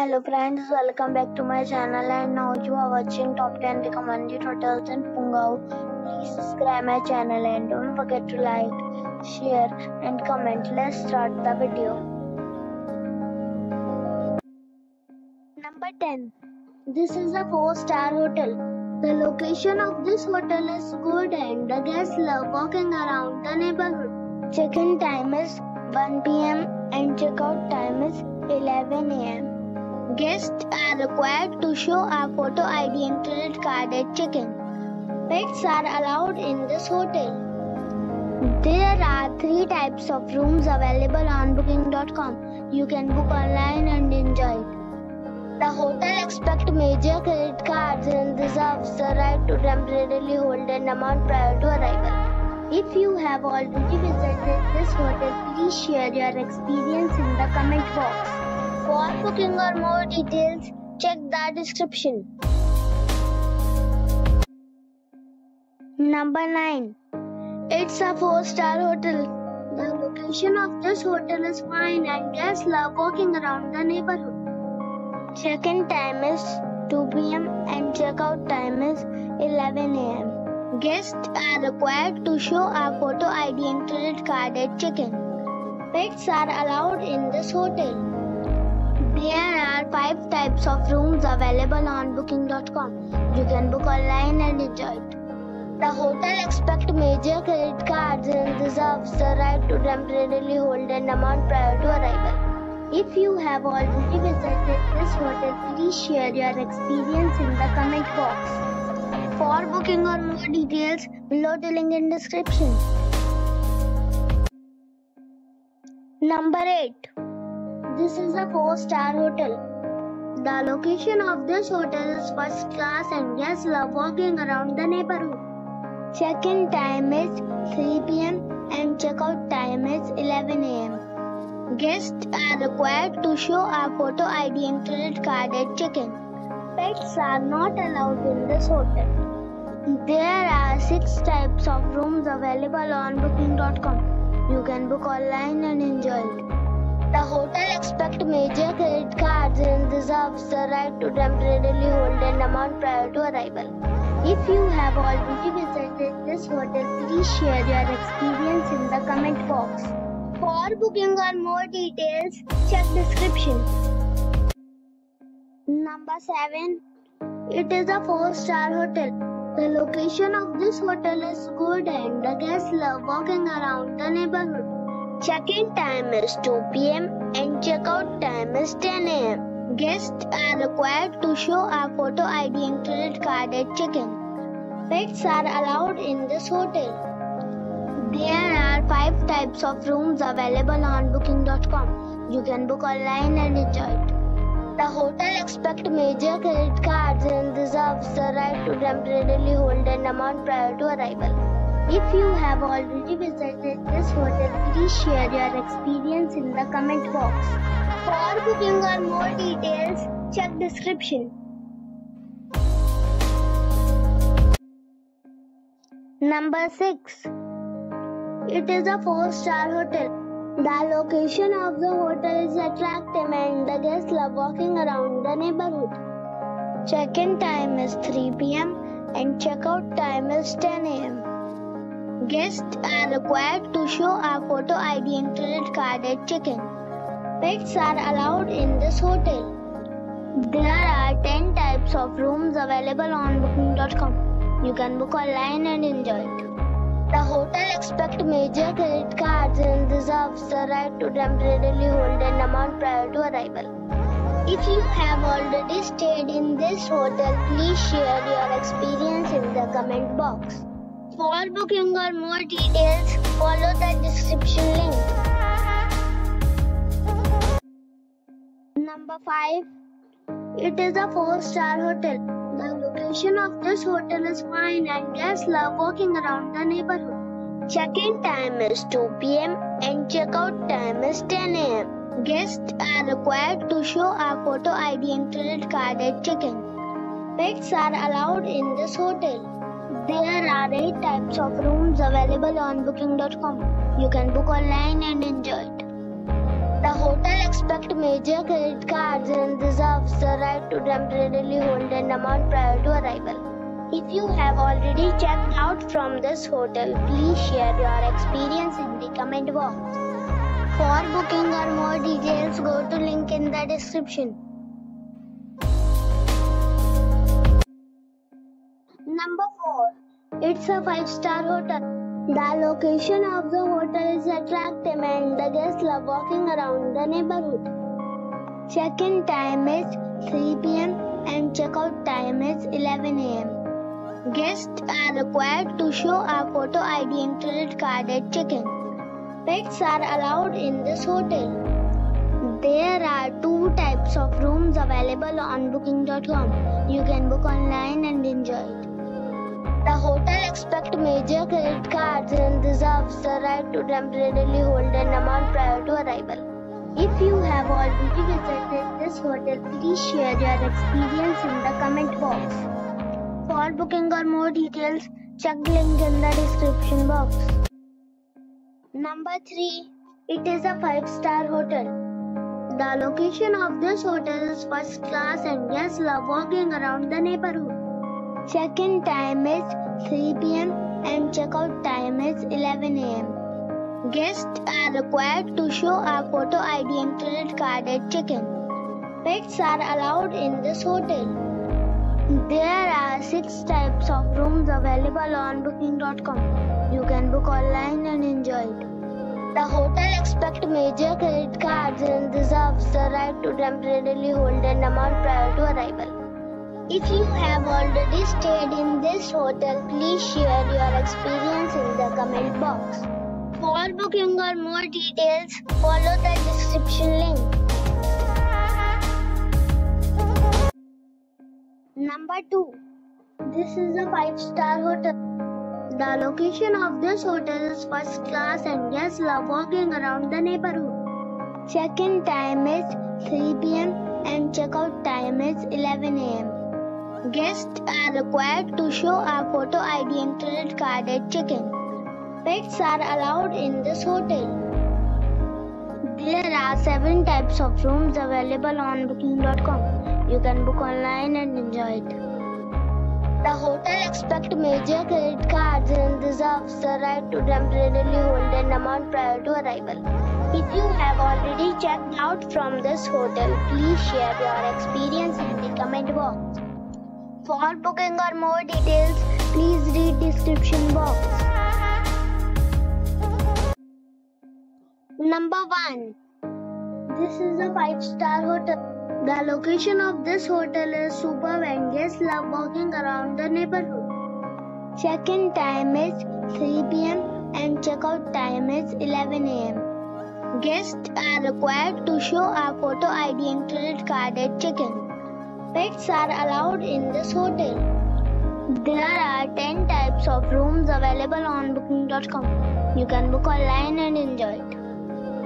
Hello friends, welcome back to my channel and now you are watching top 10 recommended hotels in Pungao. Please subscribe my channel and don't forget to like, share and comment. Let's start the video. Number 10. This is a 4-star hotel. The location of this hotel is good and the guests love walking around the neighborhood. Check-in time is 1 p.m. and check-out time is 11 a.m. Guests are required to show a photo ID and credit card at check-in. Pets are allowed in this hotel. There are 3 types of rooms available on booking.com. You can book online and enjoy it. The hotel accepts major credit cards and reserves the right to temporarily hold an amount prior to arrival. If you have already visited this hotel, please share your experience in the comment box. For booking or more details, check the description. Number 9. It's a 4-star hotel. The location of this hotel is fine and guests love walking around the neighborhood. Check-in time is 2 p.m. and check-out time is 11 a.m. Guests are required to show a photo ID and credit card at check-in. Pets are allowed in this hotel. There are 5 types of rooms available on booking.com. You can book online and enjoy it. The hotel accepts major credit cards and reserves the right to temporarily hold an amount prior to arrival. If you have already visited this hotel, please share your experience in the comment box. For booking or more details, below the link in description. Number 8. This is a 4-star hotel. The location of this hotel is first class and guests love walking around the neighborhood. Check-in time is 3 p.m. and check-out time is 11 a.m. Guests are required to show a photo ID and credit card at check-in. Pets are not allowed in this hotel. There are 6 types of rooms available on booking.com. You can book online and enjoy it. The hotel accepts major credit cards and reserves the right to temporarily hold an amount prior to arrival. If you have already visited this hotel, please share your experience in the comment box. For booking or more details, check description. Number 7. It is a 4-star hotel. The location of this hotel is good and the guests love walking around the neighborhood. Check-in time is 2 p.m. and check-out time is 10 a.m. Guests are required to show a photo ID and credit card at check-in. Pets are allowed in this hotel. There are 5 types of rooms available on booking.com. You can book online and enjoy it. The hotel accepts major credit cards and reserves the right to temporarily hold an amount prior to arrival. If you have already visited this hotel, please share your experience in the comment box. For booking or more details, check description. Number 6. It is a 4-star hotel. The location of the hotel is attractive and the guests love walking around the neighborhood. Check-in time is 3 p.m. and check-out time is 10 a.m. Guests are required to show a photo ID and credit card at check-in. Pets are allowed in this hotel. There are 10 types of rooms available on booking.com. You can book online and enjoy it. The hotel accepts major credit cards and reserves the right to temporarily hold an amount prior to arrival. If you have already stayed in this hotel, please share your experience in the comment box. For booking or more details, follow the description link. Number 5. It is a 4-star hotel. The location of this hotel is fine and guests love walking around the neighborhood. Check-in time is 2 p.m. and check-out time is 10 a.m. Guests are required to show a photo ID and credit card at check-in. Pets are allowed in this hotel. There are 8 types of rooms available on booking.com. You can book online and enjoy it. The hotel accepts major credit cards and reserves the right to temporarily hold an amount prior to arrival. If you have already checked out from this hotel, please share your experience in the comment box. For booking or more details, go to link in the description. Number 4. It's a 5-star hotel. The location of the hotel is attractive and the guests love walking around the neighborhood. Check-in time is 3 p.m. and check-out time is 11 a.m. Guests are required to show a photo ID and credit card at check-in. Pets are allowed in this hotel. There are 2 types of rooms available on booking.com. You can book online and enjoy it. The hotel accepts major credit cards and reserves the right to temporarily hold an amount prior to arrival. If you have already visited this hotel, please share your experience in the comment box. For booking or more details, check link in the description box. Number 3. It is a 5-star hotel. The location of this hotel is first class and guests love walking around the neighborhood. Check-in time is 3 p.m. and check-out time is 11 a.m. Guests are required to show a photo ID and credit card at check-in. Pets are allowed in this hotel. There are 6 types of rooms available on booking.com. You can book online and enjoy it. The hotel accepts major credit cards and reserves the right to temporarily hold an amount prior to arrival. If you have already stayed in this hotel, please share your experience in the comment box. For booking or more details, follow the description link. Number 2. This is a 5-star hotel. The location of this hotel is first class and guests love walking around the neighborhood. Check-in time is 3 p.m. and check-out time is 11 a.m. Guests are required to show a photo ID and credit card at check-in. Pets are allowed in this hotel. There are 7 types of rooms available on booking.com. You can book online and enjoy it. The hotel accepts major credit cards and reserves the right to temporarily hold an amount prior to arrival. If you have already checked out from this hotel, please share your experience in the comment box. For booking or more details, please read description box. Number 1. This is a 5-star hotel. The location of this hotel is superb and guests love walking around the neighborhood. Check-in time is 3 p.m. and check-out time is 11 a.m. Guests are required to show a photo ID and credit card at check-in. Pets are allowed in this hotel. There are 10 types of rooms available on booking.com. You can book online and enjoy it.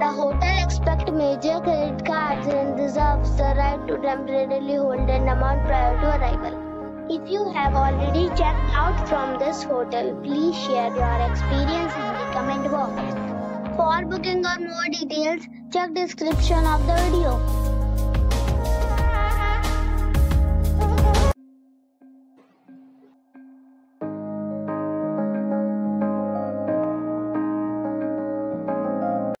The hotel accepts major credit cards and reserves the right to temporarily hold an amount prior to arrival. If you have already checked out from this hotel, please share your experience in the comment box. For booking or more details, check description of the video.